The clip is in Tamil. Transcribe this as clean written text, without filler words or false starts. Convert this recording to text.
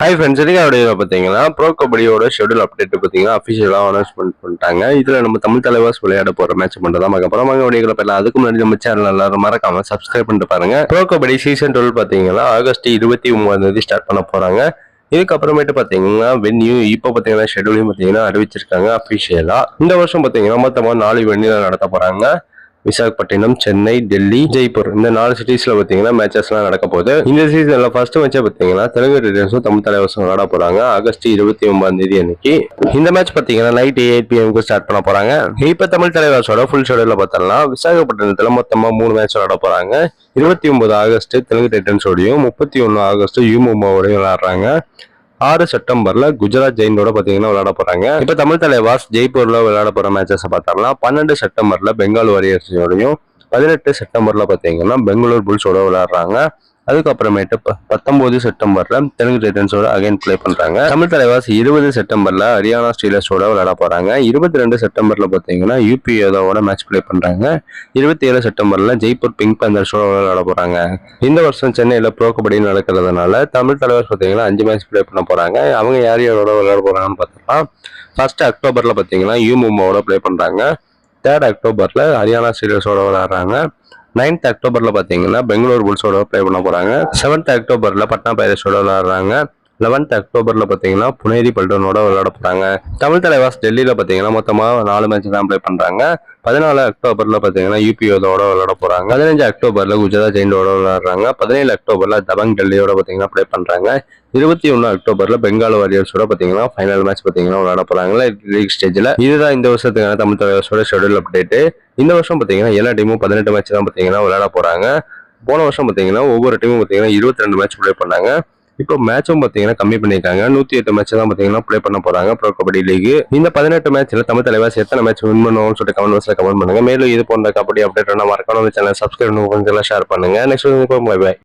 ஹாய் ஃப்ரெண்ட்ஸ், இன்னைக்கு பார்த்தீங்கன்னா ப்ரோ கபடியோட ஷெட்யூல் அப்டேட் பார்த்தீங்கன்னா அஃபிஷியலாக அனௌன்ஸ்மெண்ட் பண்ணிட்டாங்க. இதில் நம்ம தமிழ் தலைவாஸ் விளையாட போகிற மேட்ச் பண்ணுறது தான் அப்புறம் வீடியோக்களை பெறலாம். அதுக்கு முன்னாடி நம்ம சேனல் எல்லாரும் மறக்காம சப்ஸ்கிரைப் பண்ணிட்டு பாருங்க. ப்ரோ கபடி சீசன் 12 பார்த்தீங்கன்னா ஆகஸ்ட் 29 ஸ்டார்ட் பண்ண போகிறாங்க. இதுக்கப்புறமேட்டு பார்த்தீங்கன்னா வென்யூ இப்போ பார்த்தீங்கன்னா ஷெட்யூலையும் பார்த்தீங்கன்னா அறிவிச்சிருக்காங்க அஃபிஷியலாக. இந்த வருஷம் பார்த்தீங்கன்னா மொத்தமாக 4 வென்யூல நடத்த போகிறாங்க. விசாகப்பட்டினம், சென்னை, டெல்லி, ஜெய்ப்பூர் இந்த 4 சிட்டிஸ்ல பாத்தீங்கன்னா மேட்சஸ்லாம் நடக்க போகுது. இந்த சீசன்ல ஃபர்ஸ்ட் மேட்சை பாத்தீங்கன்னா தெலுங்கு டைட்டன்ஸும் தமிழ் தலைவாஸும் விளையாட போறாங்க ஆகஸ்ட் 29 அன்னைக்கு. இந்த மேட்ச் பாத்தீங்கன்னா நைட் 8 PM ஸ்டார்ட் பண்ண போறாங்க. இப்ப தமிழ் தலைவாஸோட ஃபுல் ஷெட்யூல்ல பார்த்தோம்னா விசாகப்பட்டினத்துல மொத்தமா 3 மேட்ச் விளையாட போறாங்க. 29 ஆகஸ்ட் தெலுங்கு டைட்டன்ஸோடையும் 31 ஆகஸ்ட் யூமும்பாவோடையும் விளையாடுறாங்க. 6 செப்டம்பர்ல குஜராத் ஜெயினோட பாத்தீங்கன்னா விளையாட போறாங்க. இப்ப தமிழ் தலைவாஸ் ஜெய்ப்பூர்ல விளையாட போற மேட்சஸ் பார்த்தோம்னா 12 செப்டம்பர்ல பெங்கால் வாரியர்ஸோடையும் 18 செப்டம்பர்ல பாத்தீங்கன்னா பெங்களூர் புல்ஸோட விளையாடுறாங்க. அதுக்கப்புறமேட்டு 19 செப்டம்பர்ல தெலுங்கு டைட்டன்ஸோட அகைன் பிளே பண்றாங்க. தமிழ் தலைவாஸ் 20 செப்டம்பர்ல ஹரியானா ஸ்டீலர்ஸோட விளையாட போறாங்க. 22 செப்டம்பர்ல பாத்தீங்கன்னா யூபி யோதாவோட மேட்ச் பிளே பண்றாங்க. 27 செப்டம்பர்ல ஜெய்ப்பூர் பிங்க் பந்தர்ஸோட விளையாட போறாங்க. இந்த வருஷம் சென்னையில ப்ரோ கபடி நடக்கிறதுனால தமிழ் தலைவாஸ் பாத்தீங்கன்னா 5 மேட்ச் பிளே பண்ண போறாங்க. அவங்க யார் யாரோட விளையாட போறாங்கன்னு பார்த்தோம்னா 1 அக்டோபர்ல பாத்தீங்கன்னா யூ மும்பாவோட பிளே பண்றாங்க. 3 அக்டோபர்ல ஹரியானா ஸ்டீலர்ஸோட விளையாடுறாங்க. 9th அக்டோபர்ல பாத்தீங்கன்னா பெங்களூர் புல்ஸோட பிளே பண்ண போறாங்க. 7th அக்டோபர்ல பட்னா பைரட்ஸோட விளையாடுறாங்க. 11th அக்டோபர்ல பாத்தீங்கன்னா புனேரி பல்டனோட விளையாட போறாங்க. தமிழ் தலைவாஸ் டெல்லியில பாத்தீங்கன்னா மொத்தமா 4 மேட்ச் தான் பிளே பண்றாங்க. 14 அக்டோபர்ல பாத்தீங்கன்னா யூபி யோதாவோட விளையாட போறாங்க. 15 அக்டோபர்ல குஜராத் ஜெயினோட விளையாடுறாங்க. 17 அக்டோபர்ல தபங் டெல்லியோட பாத்தீங்கன்னா பிளே பண்றாங்க. 21 அக்டோபர்ல பெங்கால் வாரியர்ஸோட பாத்தீங்கன்னா ஃபைனல் மேட்ச் பாத்தீங்கன்னா விளையாட போறாங்க லீக் ஸ்டேஜ்ல. இதுதான் இந்த வருஷத்துக்கான தமிழ் தலைவாஸோட ஷெட்யூல் அப்டேட். இந்த வருஷம் பாத்தீங்கன்னா எல்லா டீமும் 18 மேட்ச் தான் பாத்தீங்கன்னா விளையாட போறாங்க. போன வருஷம் பாத்தீங்கன்னா ஒவ்வொரு டீமும் பாத்தீங்கன்னா 22 மேட்ச் பிளே பண்ணாங்க. இப்போ மேட்சும் பாத்தீங்கன்னா கம்மி பண்ணிருக்காங்க. 108 மேட்ச் தான் பாத்தீங்கன்னா பிளே பண்ண போறாங்க ப்ரோ கபடி லீக். இந்த 18 மேட்ச்ல தமிழ் தலைவாஸ் எத்தனை மேட்ச் வின் பண்ணுவோம்னு சொல்லிட்டு கமெண்ட் பாக்ஸ்ல கமெண்ட் பண்ணுங்க. மேலும் இது போன்ற கபடி அப்டேட் மறக்காம சேனல் சப்ஸ்கிரைப் பண்ணி ஷேர் பண்ணுங்க. Next bye by.